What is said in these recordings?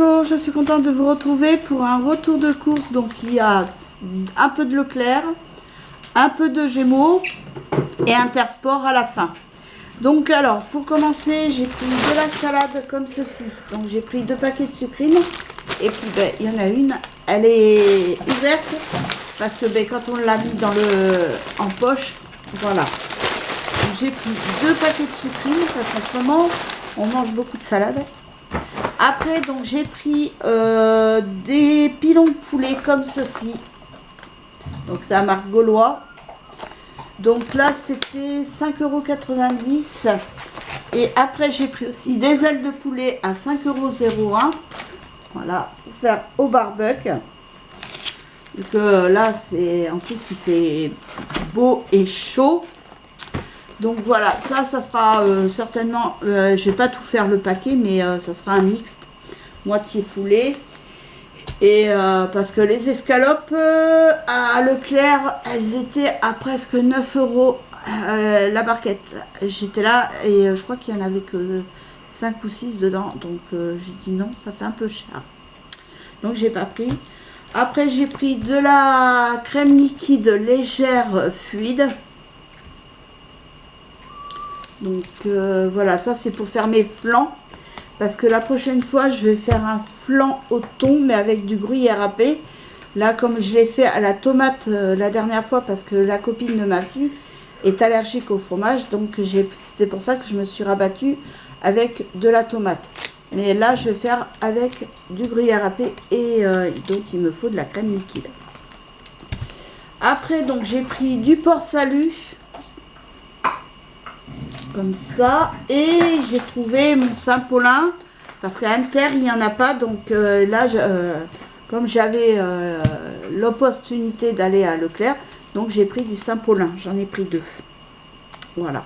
Bonjour, je suis contente de vous retrouver pour un retour de course. Donc il y a un peu de Leclerc, un peu de Gémeaux et Intersport à la fin. Donc alors pour commencer, j'ai pris de la salade comme ceci. Donc j'ai pris 2 paquets de sucrine et puis ben, il y en a une, elle est ouverte parce que ben, quand on l'a mis en poche, voilà. J'ai pris 2 paquets de sucrine parce qu'en ce moment on mange beaucoup de salade. Après, donc j'ai pris des pilons de poulet comme ceci. Donc c'est la marque Gaulois. Donc là, c'était 5,90 €. Et après, j'ai pris aussi des ailes de poulet à 5,01 €. Voilà, pour faire au barbecue. Donc là, en plus, il fait beau et chaud. Donc voilà, ça sera certainement, je vais pas tout faire le paquet, mais ça sera un mixte, moitié poulet. Et parce que les escalopes à Leclerc, elles étaient à presque 9 € la barquette. J'étais là et je crois qu'il y en avait que 5 ou 6 dedans. Donc j'ai dit non, ça fait un peu cher. Donc j'ai pas pris. Après j'ai pris de la crème liquide légère fluide. Donc voilà, ça c'est pour faire mes flancs. Parce que la prochaine fois, je vais faire un flan au thon, mais avec du gruyère râpé. Là, comme je l'ai fait à la tomate la dernière fois, parce que la copine de ma fille est allergique au fromage. Donc c'était pour ça que je me suis rabattue avec de la tomate. Mais là, je vais faire avec du gruyère râpé et donc il me faut de la crème liquide. Après, donc j'ai pris du porc salut. Comme ça, et j'ai trouvé mon Saint-Paulin parce qu'à Inter il n'y en a pas, donc là comme j'avais l'opportunité d'aller à Leclerc, donc j'ai pris du Saint-Paulin, j'en ai pris 2. Voilà.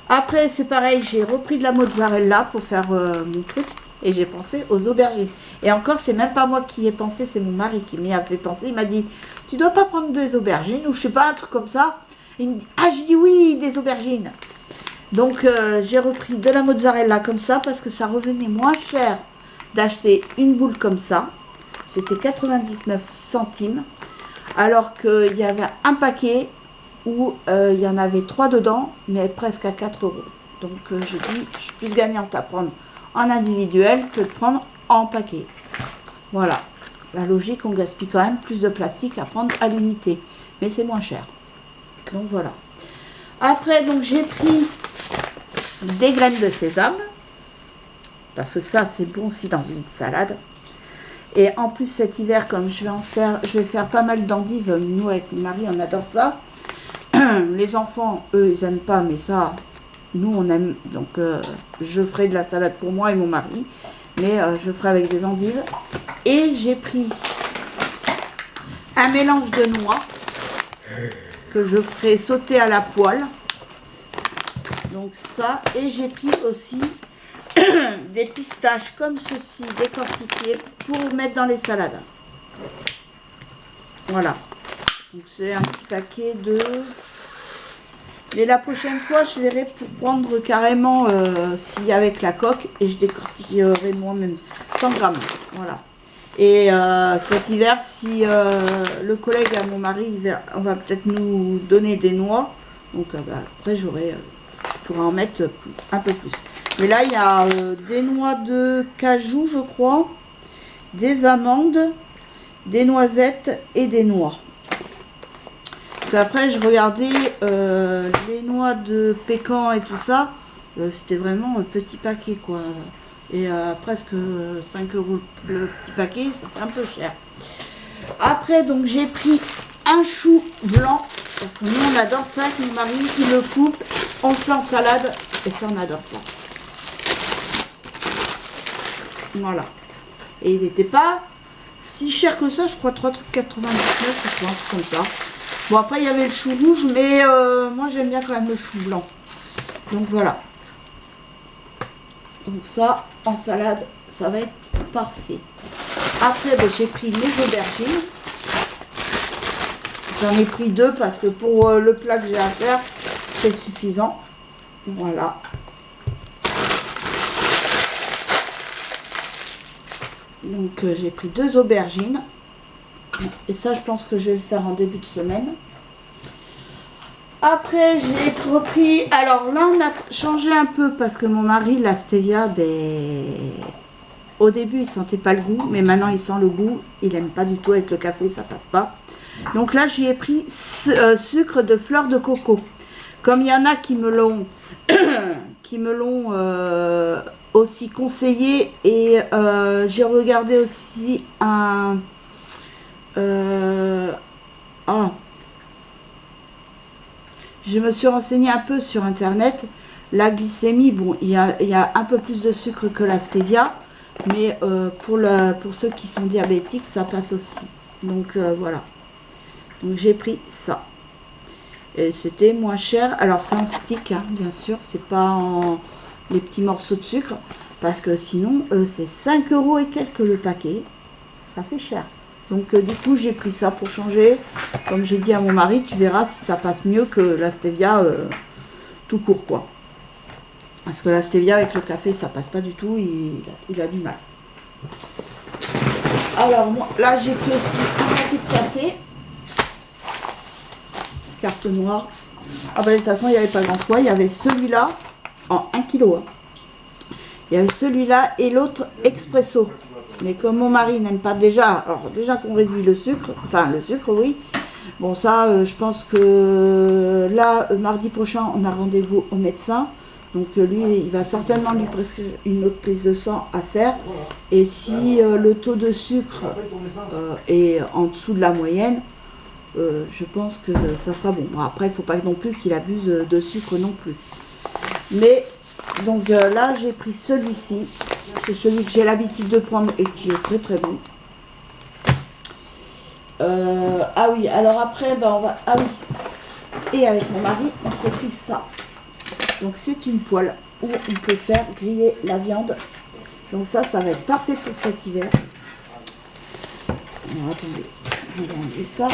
Après c'est pareil, j'ai repris de la mozzarella pour faire mon truc et j'ai pensé aux aubergines. Et encore, c'est même pas moi qui ai pensé, c'est mon mari qui m'y a fait penser. Il m'a dit tu dois pas prendre des aubergines ou je sais pas, un truc comme ça. Il me dit ah, je dis oui, des aubergines. Donc j'ai repris de la mozzarella comme ça parce que ça revenait moins cher d'acheter une boule comme ça. C'était 99 centimes. Alors qu'il y avait un paquet où il y en avait 3 dedans, mais presque à 4 €. Donc j'ai dit, je suis plus gagnante à prendre en individuel que de prendre en paquet. Voilà. La logique, on gaspille quand même plus de plastique à prendre à l'unité. Mais c'est moins cher. Donc voilà. Après, donc j'ai pris des graines de sésame parce que ça c'est bon aussi dans une salade. Et en plus cet hiver, comme je vais faire pas mal d'endives. Nous avec mon mari on adore ça. Les enfants eux ils aiment pas, mais ça nous on aime. Donc je ferai de la salade pour moi et mon mari, mais je ferai avec des endives. Et j'ai pris un mélange de noix que je ferai sauter à la poêle. Donc ça, et j'ai pris aussi des pistaches comme ceci, décortiquées, pour mettre dans les salades. Voilà. Donc c'est un petit paquet de... Et la prochaine fois, je verrai pour prendre carrément, si avec la coque, et je décortiquerai moi-même 100 grammes. Voilà. Et cet hiver, si le collègue à mon mari, on va peut-être nous donner des noix. Donc après, je pourrais en mettre un peu plus. Mais là, il y a des noix de cajou, je crois, des amandes, des noisettes et des noix. Parce qu'après, je regardais les noix de pécan et tout ça. C'était vraiment un petit paquet, quoi. Et presque 5 € le petit paquet, ça fait un peu cher. Après, donc, j'ai pris un chou blanc. Parce que nous, on adore ça avec mon mari. Il le coupe, on le fait en salade. Et ça, on adore ça. Voilà. Et il n'était pas si cher que ça. Je crois 3,99 €, je crois, comme ça. Bon, après, il y avait le chou rouge. Mais moi, j'aime bien quand même le chou blanc. Donc, voilà. Donc, ça, en salade, ça va être parfait. Après, ben, j'ai pris mes aubergines. J'en ai pris 2 parce que pour le plat que j'ai à faire, c'est suffisant. Voilà. Donc j'ai pris 2 aubergines. Et ça, je pense que je vais le faire en début de semaine. Après, j'ai repris... Alors là, on a changé un peu parce que mon mari, la stevia, ben... Au début, il sentait pas le goût, mais maintenant, il sent le goût. Il aime pas du tout avec le café, ça passe pas. Donc là, j'y ai pris sucre de fleur de coco. Comme il y en a qui me l'ont aussi conseillé. Et j'ai regardé aussi un... Je me suis renseignée un peu sur internet. La glycémie, bon, il y a un peu plus de sucre que la stevia, mais pour ceux qui sont diabétiques, ça passe aussi. Donc voilà. Donc j'ai pris ça. Et c'était moins cher. Alors c'est en stick, hein, bien sûr, c'est pas en les petits morceaux de sucre, parce que sinon c'est 5 € et quelques le paquet. Ça fait cher. Donc du coup j'ai pris ça pour changer. Comme j'ai dit à mon mari, tu verras si ça passe mieux que la stevia tout court quoi. Parce que la stevia avec le café ça passe pas du tout, il a du mal. Alors moi là j'ai pris aussi un paquet de café. Carte noire. Ah ben de toute façon il n'y avait pas grand choix. Il y avait celui-là en 1 kg. Hein. Il y avait celui-là et l'autre expresso. Mais comme mon mari n'aime pas déjà, alors déjà qu'on réduit le sucre, enfin le sucre oui, bon ça je pense que là mardi prochain on a rendez-vous au médecin, donc lui il va certainement lui prescrire une autre prise de sang à faire, et si le taux de sucre est en dessous de la moyenne, je pense que ça sera bon. Bon après il ne faut pas non plus qu'il abuse de sucre non plus. Mais donc là j'ai pris celui-ci. C'est celui que j'ai l'habitude de prendre et qui est très très bon. Ah oui, alors après, ben on va... Ah oui, et avec mon mari, on s'est pris ça. Donc c'est une poêle où on peut faire griller la viande. Donc ça va être parfait pour cet hiver. Alors attendez, on va enlever ça.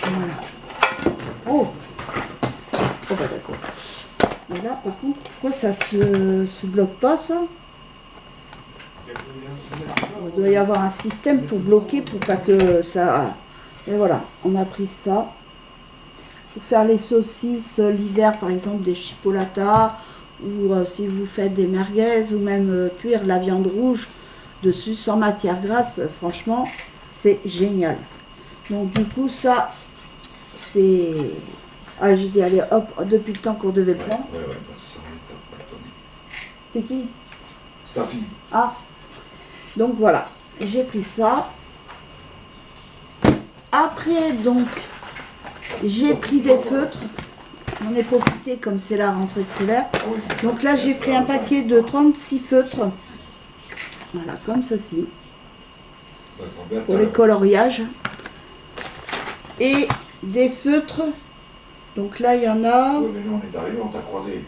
Voilà. Oh bah d'accord. Et là par contre, pourquoi ça se bloque pas ça? Il doit y avoir un système pour bloquer, pour pas que ça... Et voilà, on a pris ça. Pour faire les saucisses l'hiver, par exemple des chipolatas, ou si vous faites des merguez, ou même cuire la viande rouge dessus sans matière grasse, franchement, c'est génial. Donc du coup, ça, c'est... Ah, j'ai dit, allez, hop, depuis le temps qu'on devait le prendre. C'est qui? C'est ta fille. Ah, donc voilà, j'ai pris ça. Après, donc, j'ai pris des feutres. On est profité comme c'est la rentrée scolaire. Donc là, j'ai pris un paquet de 36 feutres. Voilà, comme ceci. Pour les coloriages. Et des feutres. Donc là, il y en a... Oui, mais nous, on est arrivé, on t'a croisé.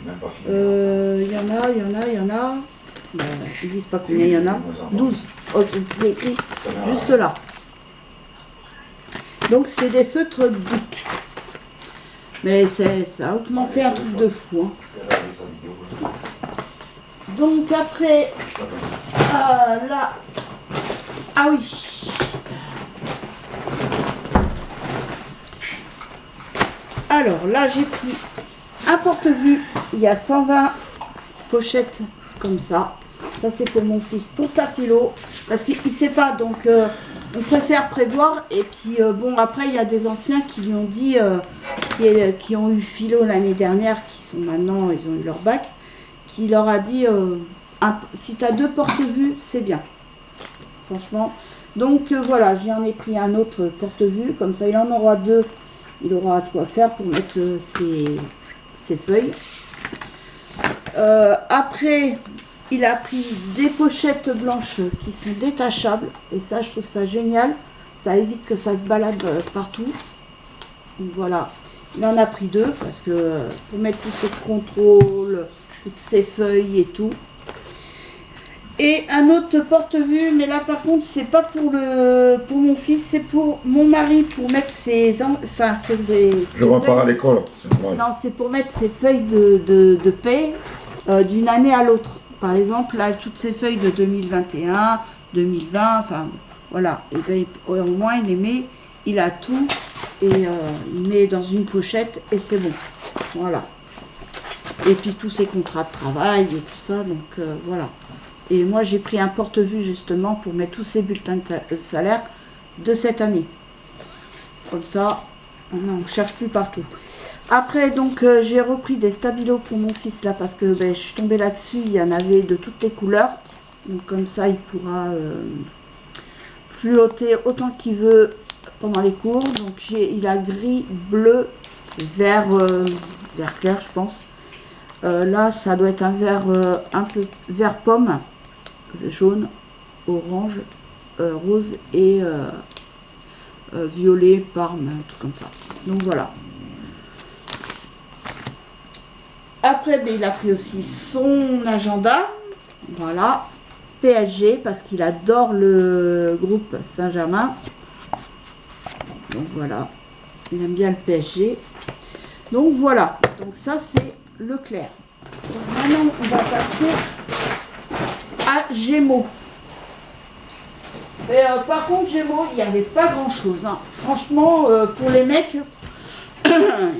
Il y en a. Ils disent pas combien il y en a. 12. Oh, c'est écrit juste là. Donc c'est des feutres Bic. Mais ça a augmenté un truc de fou. Hein. Donc après, là, ah oui. Alors là j'ai pris un porte-vue. Il y a 120 pochettes comme ça. Ça c'est pour mon fils, pour sa philo, parce qu'il ne sait pas, donc on préfère prévoir. Et puis bon, après il y a des anciens qui lui ont dit, qui ont eu philo l'année dernière, qui sont maintenant, ils ont eu leur bac, qui leur a dit, si tu as 2 porte-vues, c'est bien, franchement. Donc voilà, j'en ai pris un autre porte-vue, comme ça il en aura 2, il aura de quoi faire pour mettre ses feuilles. Après, il a pris des pochettes blanches qui sont détachables. Et ça, je trouve ça génial. Ça évite que ça se balade partout. Donc voilà. Il en a pris 2 parce que pour mettre tous ses contrôles, toutes ses feuilles et tout. Et un autre porte-vue, mais là par contre, c'est pas pour mon fils, c'est pour mon mari, pour mettre ses... Enfin, c'est des... Je repars à l'école. Non, c'est pour mettre ses feuilles de paie d'une année à l'autre. Par exemple, là, toutes ces feuilles de 2021, 2020, enfin voilà. Et ben, au moins il les met, il a tout et il met dans une pochette et c'est bon. Voilà. Et puis tous ses contrats de travail et tout ça, donc voilà. Et moi j'ai pris un porte-vue justement pour mettre tous ces bulletins de salaire de cette année. Comme ça, on ne cherche plus partout. Après, donc, j'ai repris des stabilos pour mon fils, là, parce que ben, je suis tombée là-dessus, il y en avait de toutes les couleurs. Donc, comme ça, il pourra fluoter autant qu'il veut pendant les cours. Donc, il a gris, bleu, vert, vert clair, je pense. Là, ça doit être un vert un peu vert pomme, jaune, orange, rose et violet, parme, un truc comme ça. Donc, voilà. Après, ben, il a pris aussi son agenda, voilà, PSG, parce qu'il adore le groupe Saint-Germain. Donc voilà, il aime bien le PSG. Donc voilà, donc ça c'est Leclerc. Donc maintenant, on va passer à Gémeaux. Mais, par contre, Gémeaux, il n'y avait pas grand-chose. Hein. Franchement, pour les mecs...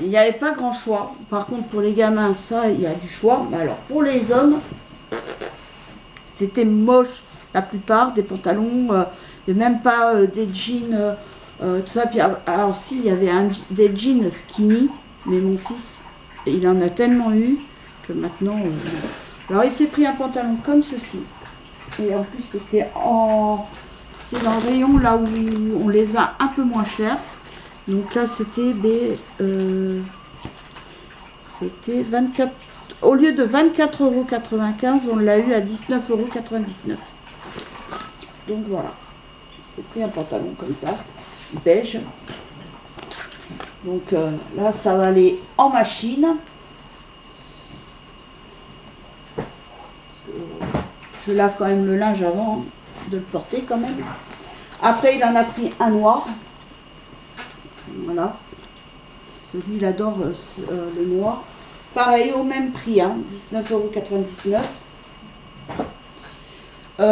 il n'y avait pas grand choix. Par contre, pour les gamins, ça, il y a du choix. Mais alors, pour les hommes, c'était moche. La plupart, des pantalons, et même pas des jeans, tout ça. Puis, alors, si, il y avait des jeans skinny, mais mon fils, il en a tellement eu que maintenant... alors, il s'est pris un pantalon comme ceci. Et en plus, c'était dans le rayon là où on les a un peu moins chers. Donc là, c'était 24... Au lieu de 24,95 €, on l'a eu à 19,99 €. Donc voilà. C'est pris un pantalon comme ça, beige. Donc là, ça va aller en machine. Parce que je lave quand même le linge avant de le porter quand même. Après, il en a pris un noir. Voilà. Celui, il adore le noir. Pareil, au même prix, hein, 19,99 €.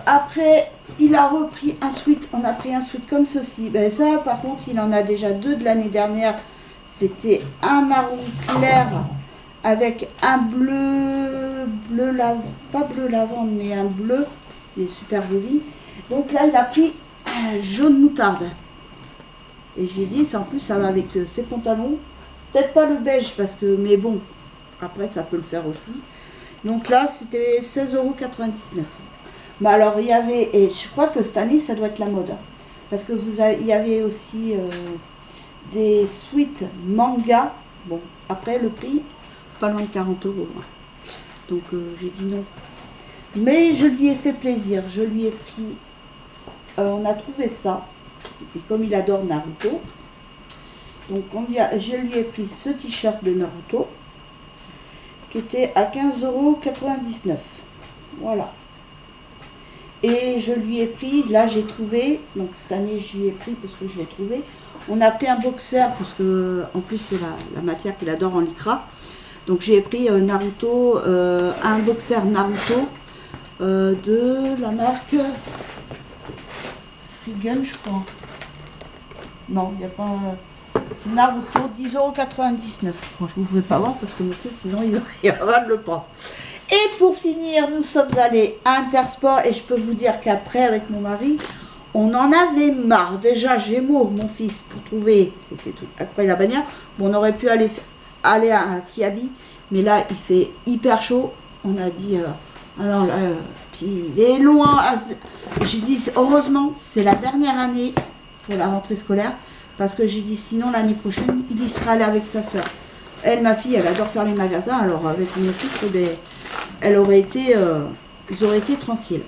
Après, il a repris un sweat. On a pris un sweat comme ceci. Ben ça, par contre, il en a déjà deux de l'année dernière. C'était un marron clair avec un pas bleu lavande, mais un bleu. Il est super joli. Donc là, il a pris un jaune moutarde. Et j'ai dit, en plus, ça va avec ses pantalons. Peut-être pas le beige, parce que, mais bon, après, ça peut le faire aussi. Donc là, c'était 16,99 €. Mais alors, il y avait, et je crois que cette année, ça doit être la mode. Parce que il y avait aussi des sweats manga. Bon, après, le prix, pas loin de 40 €. Donc, j'ai dit non. Mais je lui ai fait plaisir. Je lui ai pris, on a trouvé ça. Et comme il adore Naruto, donc je lui ai pris ce t-shirt de Naruto qui était à 15,99 €. Voilà. Et je lui ai pris, là j'ai trouvé, donc cette année je lui ai pris parce que je l'ai trouvé. On a pris un boxer parce que en plus c'est la matière qu'il adore en lycra. Donc j'ai pris Naruto, un boxer Naruto de la marque Frigun, je crois. Non, il n'y a pas. C'est Naruto, 10,99 €. Bon, je ne pouvais pas voir parce que mon fils, sinon, il va le prendre. Et pour finir, nous sommes allés à Intersport et je peux vous dire qu'après, avec mon mari, on en avait marre. Déjà, Gémeaux, mon fils, pour trouver, c'était tout. Après la bannière, bon, on aurait pu aller à Kiabi, mais là, il fait hyper chaud. On a dit, ah non, là, puis il est loin. J'ai dit, heureusement, c'est la dernière année pour la rentrée scolaire, parce que j'ai dit, sinon, l'année prochaine, il y sera allé avec sa soeur. Elle, ma fille, elle adore faire les magasins, alors avec mon fils, elle aurait été, ils auraient été tranquilles.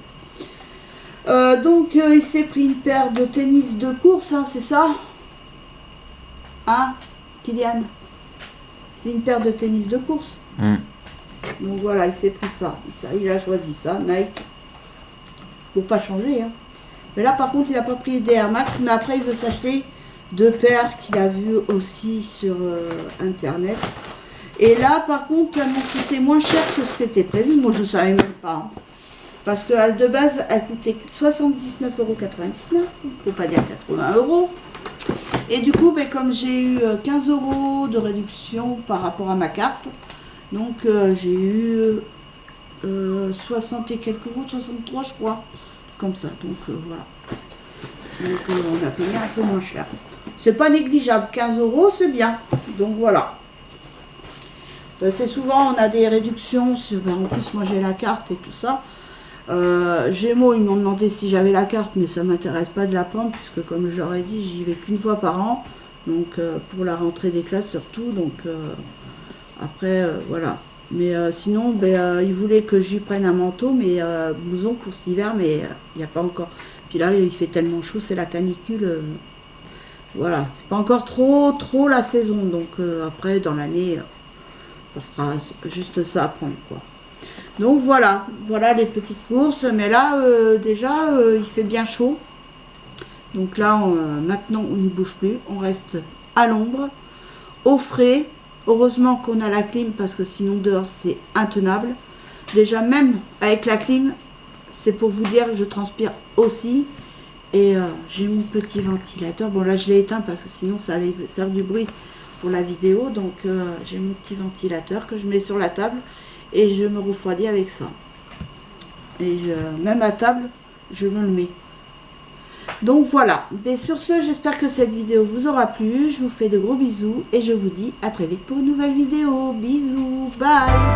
Donc, il s'est pris une paire de tennis de course, hein, c'est ça? Hein, Kylian? C'est une paire de tennis de course. Donc voilà, il s'est pris ça. Il a choisi ça, Nike. Pour pas changer, hein. Mais là, par contre, il n'a pas pris des Air Max, mais après, il veut s'acheter deux paires qu'il a vues aussi sur Internet. Et là, par contre, elles m'ont coûté moins cher que ce qui était prévu. Moi, je ne savais même pas. Parce qu'elle de base, elle coûtait 79,99 €, pour pas dire 80 €. Et du coup, ben, comme j'ai eu 15 € de réduction par rapport à ma carte, donc j'ai eu 60 et quelques euros, 63 je crois, comme ça. Donc voilà. Donc on a payé un peu moins cher. C'est pas négligeable, 15 € c'est bien. Donc voilà. C'est souvent on a des réductions, en plus moi j'ai la carte et tout ça. Gémeaux, ils m'ont demandé si j'avais la carte, mais ça m'intéresse pas de la prendre, puisque comme je leur ai dit, j'y vais qu'une fois par an, donc pour la rentrée des classes surtout, donc après voilà. Mais sinon, ben, ils voulaient que j'y prenne un manteau, mais blouson pour cet hiver, mais il n'y a pas encore. Puis là, il fait tellement chaud, c'est la canicule. Voilà, c'est pas encore trop la saison, donc après dans l'année, ça sera juste ça à prendre, quoi. Donc voilà les petites courses. Mais là, déjà, il fait bien chaud. Donc là, maintenant, on ne bouge plus. On reste à l'ombre, au frais. Heureusement qu'on a la clim, parce que sinon, dehors, c'est intenable. Déjà, même avec la clim, c'est pour vous dire, je transpire aussi. Et j'ai mon petit ventilateur. Bon, là, je l'ai éteint parce que sinon, ça allait faire du bruit pour la vidéo. Donc, j'ai mon petit ventilateur que je mets sur la table. Et je me refroidis avec ça. Et même à table, je me le mets. Donc voilà. Mais sur ce, j'espère que cette vidéo vous aura plu. Je vous fais de gros bisous. Et je vous dis à très vite pour une nouvelle vidéo. Bisous. Bye.